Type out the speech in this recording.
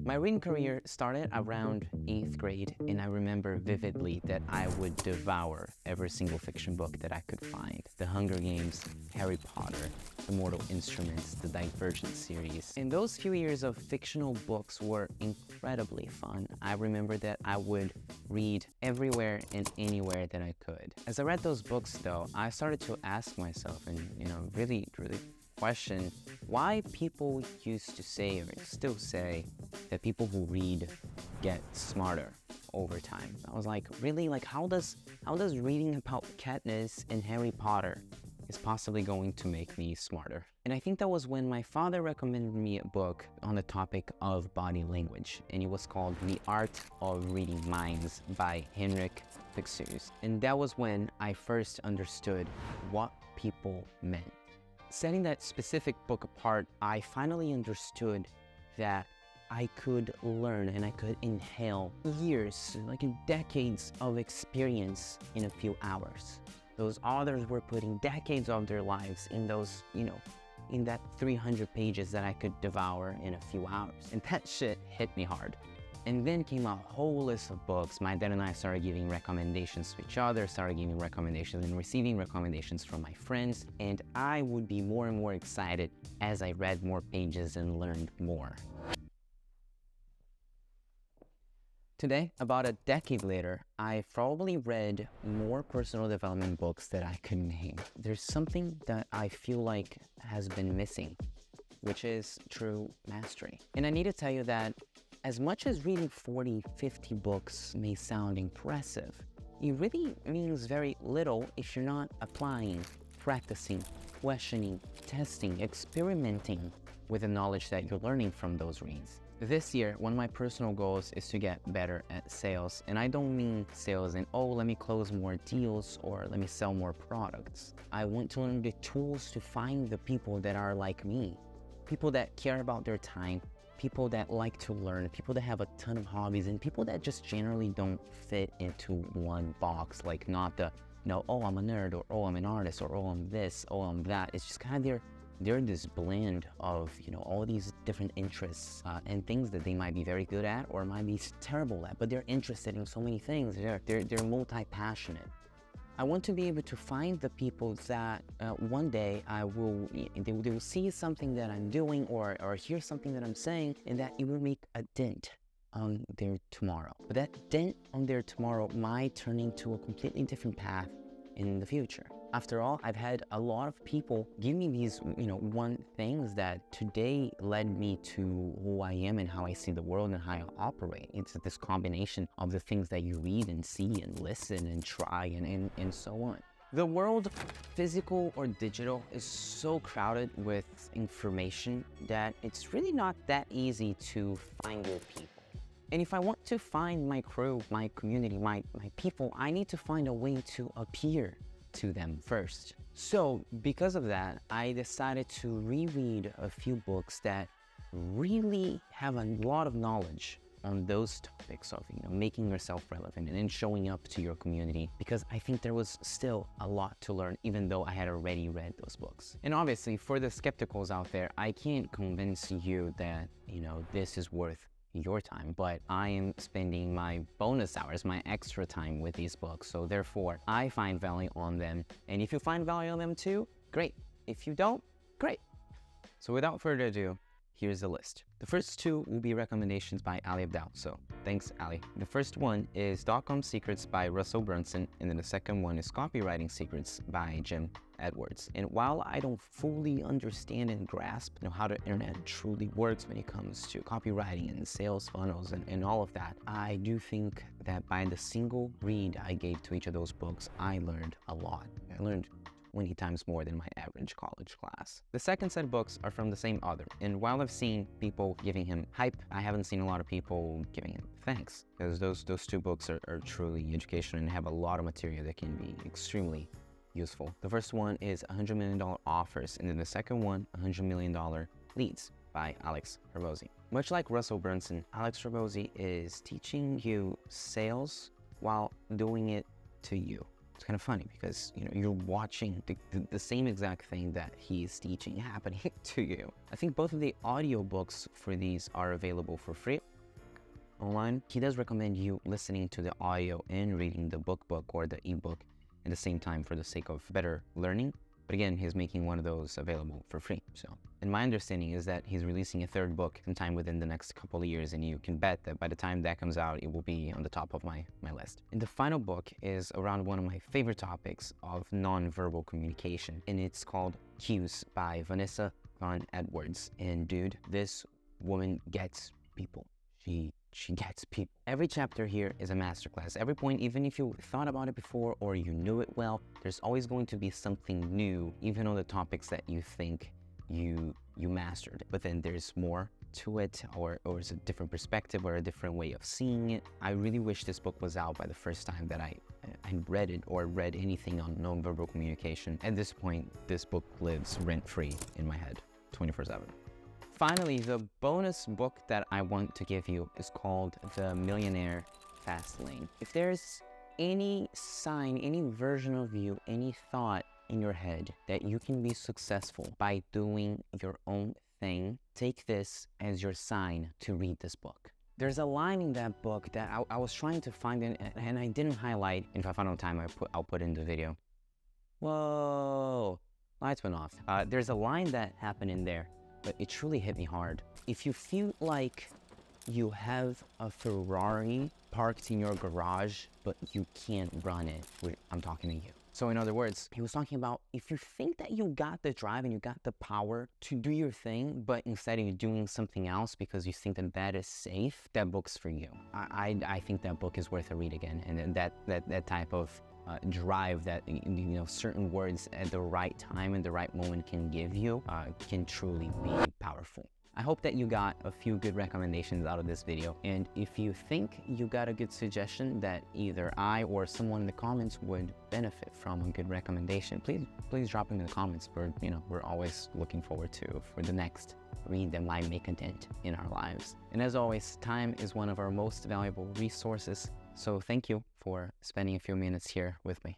My reading career started around 8th grade, and I remember vividly that I would devour every single fiction book that I could find. The Hunger Games, Harry Potter, The Mortal Instruments, the Divergent series. And those few years of fictional books were incredibly fun. I remember that I would read everywhere and anywhere that I could. As I read those books though, I started to ask myself and, really question why people used to say or still say that people who read get smarter over time. I was like, really? Like how does reading about Katniss and Harry Potter is possibly going to make me smarter? And I think that was when my father recommended me a book on the topic of body language, and it was called The Art of Reading Minds by Henrik Fixus. And that was when I first understood what people meant. Setting that specific book apart, I finally understood that I could learn and I could inhale years, like decades of experience in a few hours. Those authors were putting decades of their lives in those, in that 300 pages that I could devour in a few hours. And that shit hit me hard. And then came a whole list of books. My dad and I started giving recommendations to each other, started giving recommendations and receiving recommendations from my friends. And I would be more and more excited as I read more pages and learned more. Today, about a decade later, I've probably read more personal development books that I could name. There's something that I feel like has been missing, which is true mastery. And I need to tell you that as much as reading 40, 50 books may sound impressive, it really means very little if you're not applying, practicing, questioning, testing, experimenting with the knowledge that you're learning from those reads. This year, one of my personal goals is to get better at sales. And I don't mean sales in, oh, let me close more deals or let me sell more products. I want to learn the tools to find the people that are like me, people that care about their time, people that like to learn, people that have a ton of hobbies, and people that just generally don't fit into one box, like not the, oh, I'm a nerd, or oh, I'm an artist, or oh, I'm this, oh, I'm that. It's just kind of they're this blend of, all these different interests and things that they might be very good at or might be terrible at, but they're interested in so many things. They're multi-passionate. I want to be able to find the people that one day they will see something that I'm doing or hear something that I'm saying, and that it will make a dent on their tomorrow. But that dent on their tomorrow might turn into a completely different path in the future. After all, I've had a lot of people give me these, one things that today led me to who I am and how I see the world and how I operate. It's this combination of the things that you read and see and listen and try and so on. The world, physical or digital, is so crowded with information that it's really not that easy to find your people. And if I want to find my crew, my community, my people, I need to find a way to appear to them first. So because of that, I decided to reread a few books that really have a lot of knowledge on those topics of making yourself relevant and then showing up to your community, because I think there was still a lot to learn even though I had already read those books. And obviously for the skepticals out there, I can't convince you that this is worth your time, but I am spending my bonus hours, my extra time with these books, so therefore I find value on them. And if you find value on them too, great. If you don't, great. So without further ado, here's the list. The first two will be recommendations by Ali Abdal, so thanks Ali. The first one is Dotcom Secrets by Russell Brunson, and then the second one is Copywriting Secrets by Jim Edwards. And while I don't fully understand and grasp how the internet truly works when it comes to copywriting and sales funnels and all of that, I do think that by the single read I gave to each of those books, I learned a lot. I learned 20 times more than my average college class. The second set of books are from the same author, and while I've seen people giving him hype, I haven't seen a lot of people giving him thanks, because those two books are truly educational and have a lot of material that can be extremely useful. The first one is $100 Million Offers, and then the second one, $100 Million Leads by Alex Hormozi. Much like Russell Brunson, Alex Hormozi is teaching you sales while doing it to you. It's kind of funny because, you know, you're watching the same exact thing that he's teaching happening to you. I think both of the audiobooks for these are available for free online. He does recommend you listening to the audio and reading the book or the ebook at the same time for the sake of better learning. But again, he's making one of those available for free. So, and my understanding is that he's releasing a third book sometime within the next couple of years, and you can bet that by the time that comes out, it will be on the top of my list. And the final book is around one of my favorite topics of nonverbal communication, and it's called Cues by Vanessa von Edwards. And dude, this woman gets people. She gets people. Every chapter here is a masterclass. Every point, even if you thought about it before or you knew it well, there's always going to be something new, even on the topics that you think you mastered. But then there's more to it, or it's a different perspective or a different way of seeing it. I really wish this book was out by the first time that I read it or read anything on nonverbal communication. At this point, this book lives rent-free in my head, 24/7. Finally, the bonus book that I want to give you is called The Millionaire Fastlane. If there's any sign, any version of you, any thought in your head that you can be successful by doing your own thing, take this as your sign to read this book. There's a line in that book that I was trying to find it and I didn't highlight. And if I find out time, I'll put it in the video. Whoa, lights went off. There's a line that happened in there, but it truly hit me hard. If you feel like you have a Ferrari parked in your garage, but you can't run it, I'm talking to you. So in other words, he was talking about if you think that you got the drive and you got the power to do your thing, but instead you're doing something else because you think that that is safe, that book's for you. I think that book is worth a read again. And that type of drive that, you know, certain words at the right time and the right moment can give you can truly be powerful. I hope that you got a few good recommendations out of this video, and if you think you got a good suggestion that either I or someone in the comments would benefit from a good recommendation, please drop them in the comments. We're always looking forward to for the next read that might make a dent in our lives. And as always, time is one of our most valuable resources, so thank you for spending a few minutes here with me.